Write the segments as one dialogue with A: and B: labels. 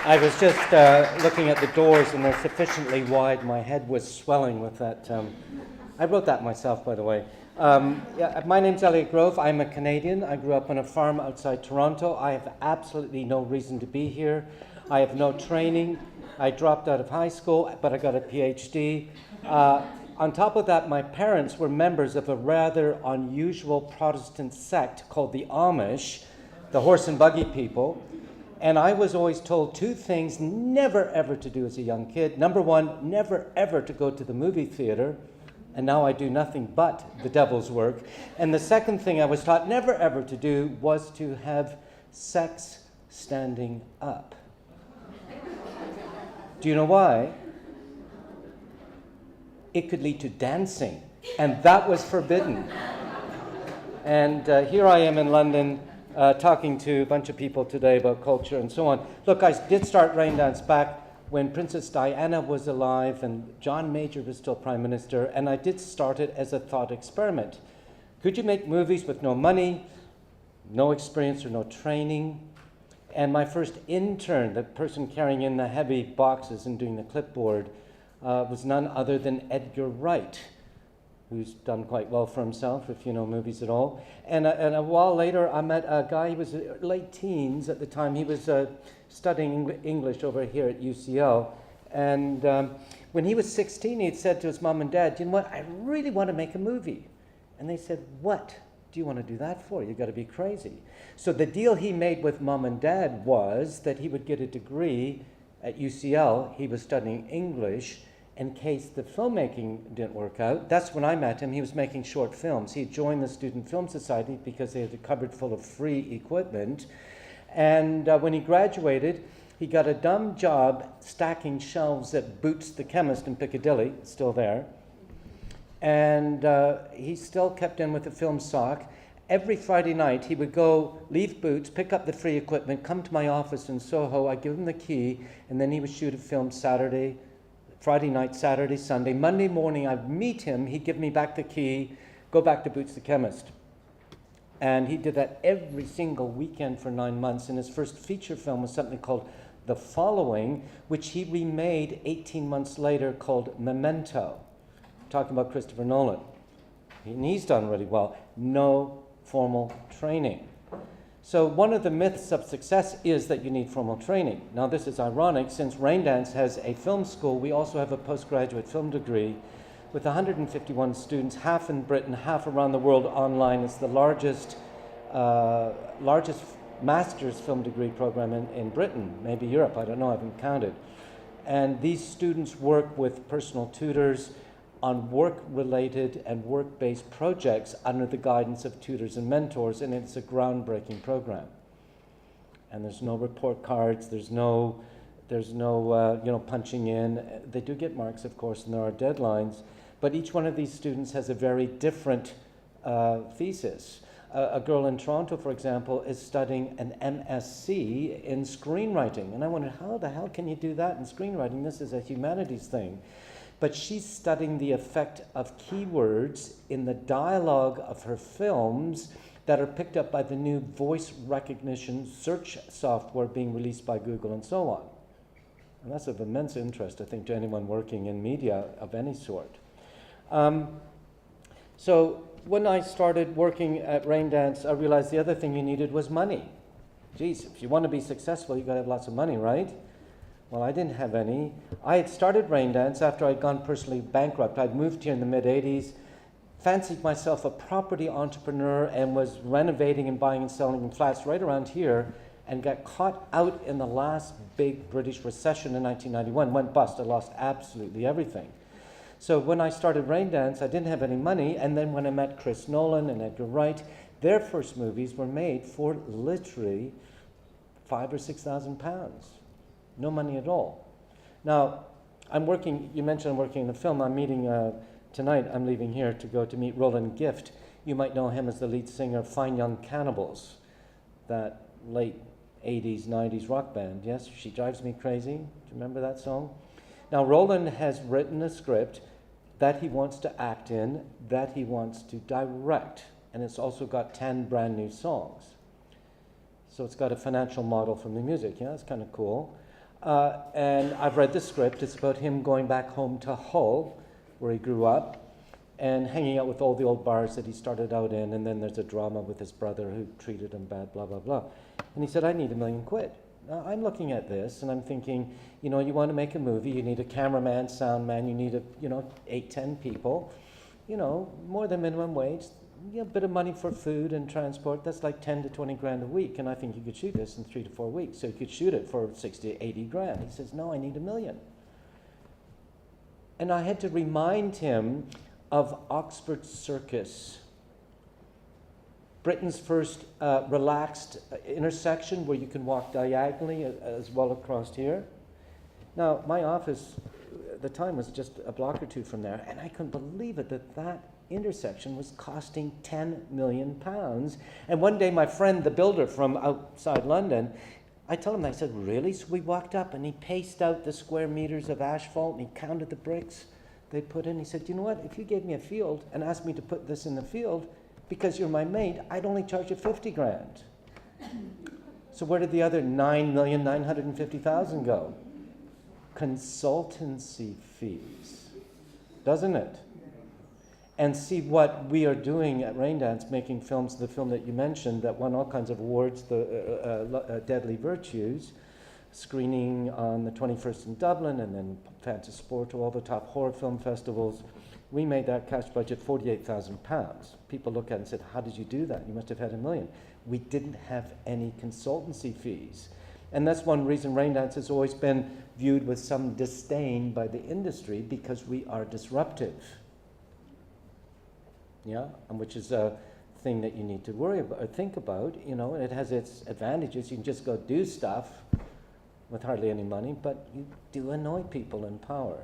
A: I was just looking at the doors, and they're sufficiently wide. My head was swelling with that. I wrote that myself, by the way. Yeah, my name's Elliot Grove. I'm a Canadian. I grew up on a farm outside Toronto. I have absolutely no reason to be here. I have no training. I dropped out of high school, but I got a PhD. On top of that, my parents were members of a rather unusual Protestant sect called the Amish, the horse and buggy people. And I was always told two things never ever to do as a young kid. Number one, never ever to go to the movie theater. And now I do nothing but the devil's work. And the second thing I was taught never ever to do was to have sex standing up. Do you know why? It could lead to dancing, and that was forbidden. And here I am in London talking to a bunch of people today about culture and so on. Look, I did start Raindance back when Princess Diana was alive and John Major was still Prime Minister, and I did start it as a thought experiment. Could you make movies with no money, no experience or no training? And my first intern, the person carrying in the heavy boxes and doing the clipboard, was none other than Edgar Wright, who's done quite well for himself, if you know movies at all. And a while later, I met a guy, he was late teens at the time. He was studying English over here at UCL. And when he was 16, he had said to his mom and dad, you know what, I really want to make a movie. And they said, what do you want to do that for? You've got to be crazy. So the deal he made with mom and dad was that he would get a degree at UCL. He was studying English. In case the filmmaking didn't work out, that's when I met him. He was making short films. He joined the Student Film Society because they had a cupboard full of free equipment. And when he graduated, he got a dumb job stacking shelves at Boots the Chemist in Piccadilly, still there. And he still kept in with the film sock. Every Friday night, he would go, leave Boots, pick up the free equipment, come to my office in Soho. I'd give him the key, and then he would shoot a film Friday night, Saturday, Sunday. Monday morning, I'd meet him. He'd give me back the key, go back to Boots the Chemist. And he did that every single weekend for 9 months. And his first feature film was something called The Following, which he remade 18 months later called Memento, talking about Christopher Nolan. And he's done really well. No formal training. So one of the myths of success is that you need formal training. Now this is ironic, since Raindance has a film school, we also have a postgraduate film degree with 151 students, half in Britain, half around the world online. It's the largest master's film degree program in Britain, maybe Europe, I don't know, I haven't counted. And these students work with personal tutors on work-related and work-based projects under the guidance of tutors and mentors, and it's a groundbreaking program. And there's no report cards, there's no punching in. They do get marks, of course, and there are deadlines, but each one of these students has a very different thesis. A girl in Toronto, for example, is studying an MSc in screenwriting, and I wondered, how the hell can you do that in screenwriting? This is a humanities thing. But she's studying the effect of keywords in the dialogue of her films that are picked up by the new voice recognition search software being released by Google and so on. And that's of immense interest, I think, to anyone working in media of any sort. So when I started working at Raindance, I realized the other thing you needed was money. Geez, if you want to be successful, you've got to have lots of money, right? Well, I didn't have any. I had started Raindance after I'd gone personally bankrupt. I'd moved here in the mid-'80s, fancied myself a property entrepreneur, and was renovating and buying and selling flats right around here, and got caught out in the last big British recession in 1991. Went bust. I lost absolutely everything. So when I started Raindance, I didn't have any money, and then when I met Chris Nolan and Edgar Wright, their first movies were made for literally £5,000 or £6,000. No money at all. Now, I'm working, you mentioned I'm working in a film. I'm meeting, tonight I'm leaving here to go to meet Roland Gift. You might know him as the lead singer of Fine Young Cannibals, that late 80s, 90s rock band. Yes, She Drives Me Crazy. Do you remember that song? Now, Roland has written a script that he wants to act in, that he wants to direct. And it's also got 10 brand new songs. So it's got a financial model from the music. Yeah, it's kind of cool. And I've read the script. It's about him going back home to Hull, where he grew up, and hanging out with all the old bars that he started out in, and then there's a drama with his brother who treated him bad, blah, blah, blah. And he said, I need £1 million. Now, I'm looking at this, and I'm thinking, you want to make a movie, you need a cameraman, sound man, you need 8, 10 people, more than minimum wage, a bit of money for food and transport, that's like 10 to 20 grand a week, and I think you could shoot this in 3 to 4 weeks, so you could shoot it for 60 to 80 grand. He says, no, I need $1 million. And I had to remind him of Oxford Circus, Britain's first relaxed intersection where you can walk diagonally as well across here. Now, my office at the time was just a block or two from there, and I couldn't believe it that intersection was costing £10 million. And one day my friend, the builder from outside London, I told him, I said, really? So we walked up and he paced out the square meters of asphalt and he counted the bricks they put in. He said, you know what, if you gave me a field and asked me to put this in the field, because you're my mate, I'd only charge you 50 grand. So where did the other 9,950,000 go? Consultancy fees, doesn't it? And see what we are doing at Raindrance, making films, the film that you mentioned that won all kinds of awards, the Deadly Virtues, screening on the 21st in Dublin, and then Fantasy Sport to all the top horror film festivals. We made that cash budget £48,000. People look at it and said, how did you do that? You must have had $1 million. We didn't have any consultancy fees. And that's one reason Raindrance has always been viewed with some disdain by the industry, because we are disruptive. Yeah, and which is a thing that you need to worry about or think about. It has its advantages. You can just go do stuff with hardly any money, but you do annoy people in power,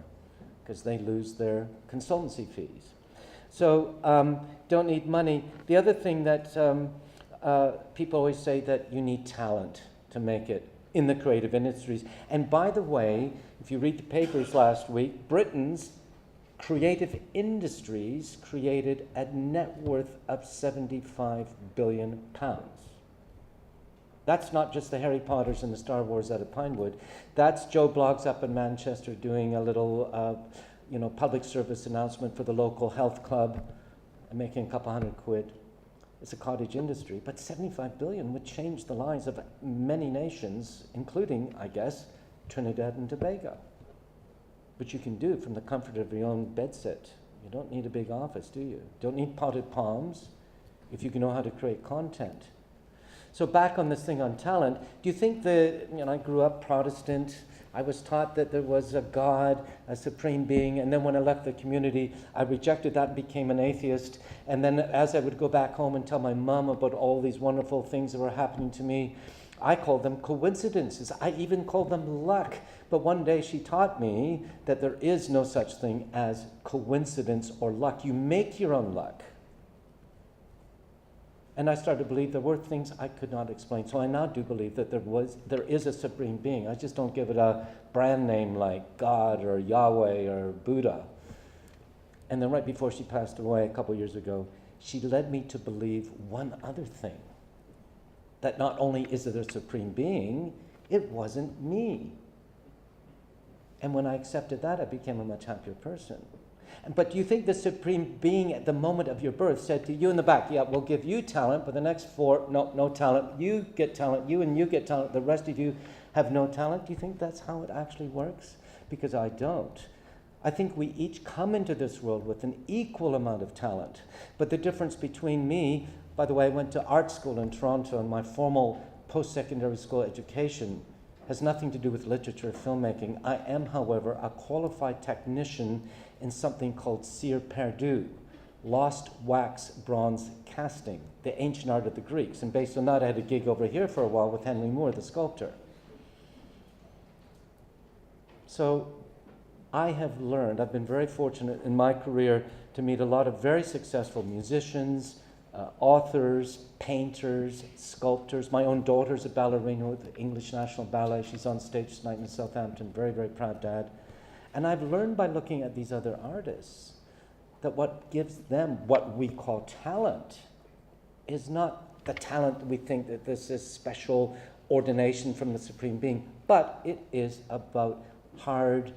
A: because they lose their consultancy fees. So don't need money. The other thing that people always say that you need talent to make it in the creative industries. And by the way, if you read the papers last week, Britain's creative industries created a net worth of £75 billion. That's not just the Harry Potters and the Star Wars out of Pinewood. That's Joe Bloggs up in Manchester doing a little, public service announcement for the local health club and making a couple £100. It's a cottage industry, but 75 billion would change the lives of many nations, including, I guess, Trinidad and Tobago. But you can do it from the comfort of your own bedsit. You don't need a big office, do you? Don't need potted palms if you can know how to create content. So back on this thing on talent, do you think I grew up Protestant, I was taught that there was a God, a supreme being, and then when I left the community, I rejected that and became an atheist. And then as I would go back home and tell my mom about all these wonderful things that were happening to me, I called them coincidences. I even called them luck. But one day she taught me that there is no such thing as coincidence or luck. You make your own luck. And I started to believe there were things I could not explain. So I now do believe that there is a supreme being. I just don't give it a brand name like God or Yahweh or Buddha. And then right before she passed away a couple years ago, she led me to believe one other thing. That not only is it a supreme being, it wasn't me. And when I accepted that, I became a much happier person. But do you think the supreme being at the moment of your birth said to you in the back, yeah, we'll give you talent, but the next 4, no talent, you get talent, you get talent, the rest of you have no talent? Do you think that's how it actually works? Because I don't. I think we each come into this world with an equal amount of talent. But the difference between me, by the way, I went to art school in Toronto, and my formal post-secondary school education has nothing to do with literature or filmmaking. I am, however, a qualified technician in something called cire perdu, lost wax bronze casting, the ancient art of the Greeks. And based on that, I had a gig over here for a while with Henry Moore, the sculptor. So I have learned, I've been very fortunate in my career to meet a lot of very successful musicians, authors, painters, sculptors. My own daughter's a ballerina with the English National Ballet. She's on stage tonight in Southampton. Very, very proud dad. And I've learned by looking at these other artists that what gives them what we call talent is not the talent we think that this is special ordination from the Supreme Being, but it is about hard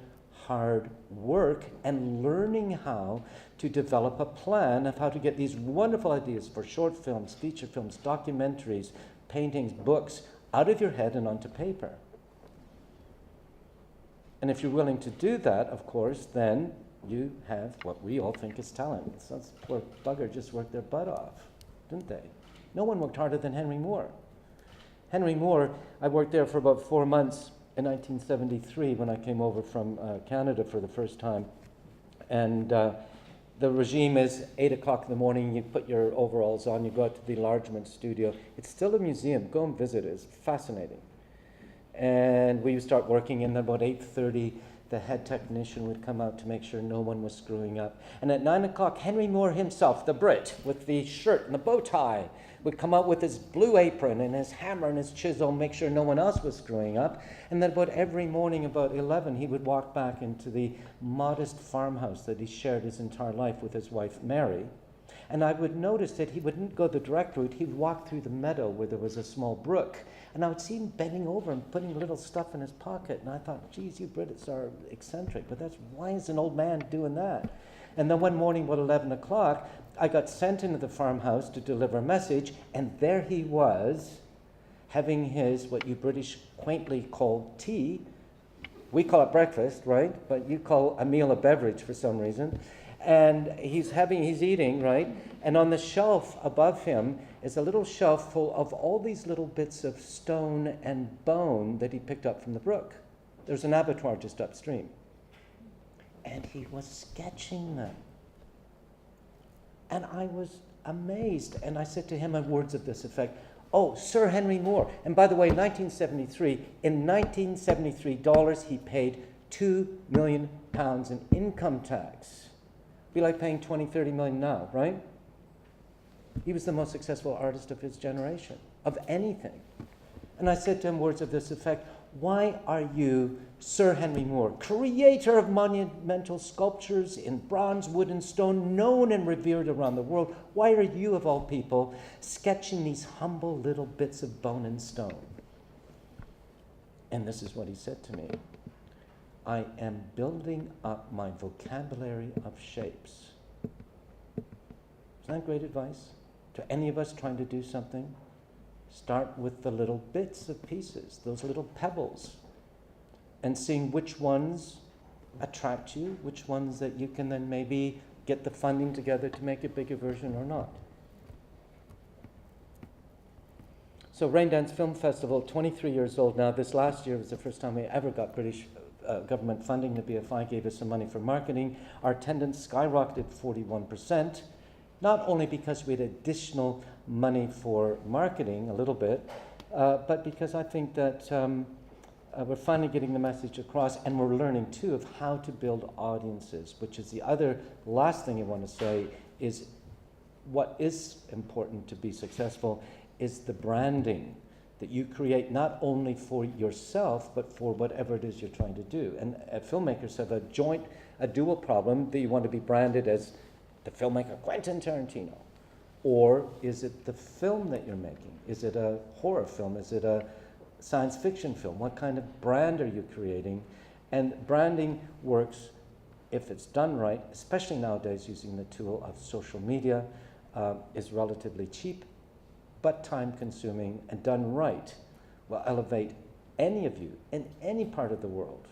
A: work and learning how to develop a plan of how to get these wonderful ideas for short films, feature films, documentaries, paintings, books out of your head and onto paper. And if you're willing to do that, of course, then you have what we all think is talent. So this poor bugger just worked their butt off, didn't they? No one worked harder than Henry Moore. Henry Moore, I worked there for about 4 months in 1973 when I came over from Canada for the first time. And the regime is 8 o'clock in the morning, you put your overalls on, you go out to the enlargement studio. It's still a museum, go and visit it, it's fascinating. And we would start working, and about 8:30, the head technician would come out to make sure no one was screwing up. And at 9 o'clock, Henry Moore himself, the Brit, with the shirt and the bow tie, would come out with his blue apron and his hammer and his chisel, make sure no one else was screwing up. And then about every morning, about 11, he would walk back into the modest farmhouse that he shared his entire life with his wife, Mary. And I would notice that he wouldn't go the direct route. He'd walk through the meadow where there was a small brook. And I would see him bending over and putting little stuff in his pocket. And I thought, geez, you Brits are eccentric. But why is an old man doing that? And then one morning, about 11 o'clock, I got sent into the farmhouse to deliver a message. And there he was, having his, what you British quaintly call tea. We call it breakfast, right? But you call a meal a beverage for some reason. And he's eating, right? And on the shelf above him is a little shelf full of all these little bits of stone and bone that he picked up from the brook. There's an abattoir just upstream. And he was sketching them. And I was amazed. And I said to him in words of this effect, "Oh, Sir Henry Moore." And by the way, in 1973 dollars, he paid £2 million in income tax. Be like paying 20, 30 million now, right? He was the most successful artist of his generation, of anything. And I said to him words of this effect, "Why are you, Sir Henry Moore, creator of monumental sculptures in bronze, wood, and stone, known and revered around the world, why are you, of all people, sketching these humble little bits of bone and stone?" And this is what he said to me. "I am building up my vocabulary of shapes." Isn't that great advice to any of us trying to do something? Start with the little bits of pieces, those little pebbles, and seeing which ones attract you, which ones that you can then maybe get the funding together to make a bigger version or not. So Raindrance Film Festival, 23 years old now. This last year was the first time we ever got British government funding. The BFI gave us some money for marketing. Our attendance skyrocketed 41%, not only because we had additional money for marketing a little bit, but because I think that we're finally getting the message across, and we're learning too of how to build audiences, which is the other last thing I want to say is what is important to be successful is the branding that you create not only for yourself, but for whatever it is you're trying to do. And filmmakers have a dual problem. Do you want to be branded as the filmmaker Quentin Tarantino? Or is it the film that you're making? Is it a horror film? Is it a science fiction film? What kind of brand are you creating? And branding works if it's done right, especially nowadays using the tool of social media, is relatively cheap, but time-consuming, and done right will elevate any of you in any part of the world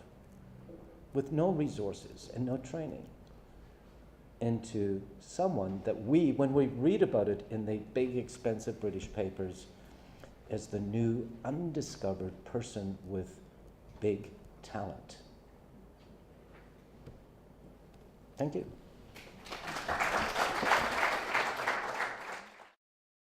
A: with no resources and no training into someone that we, when we read about it in the big, expensive British papers, as the new, undiscovered person with big talent. Thank you.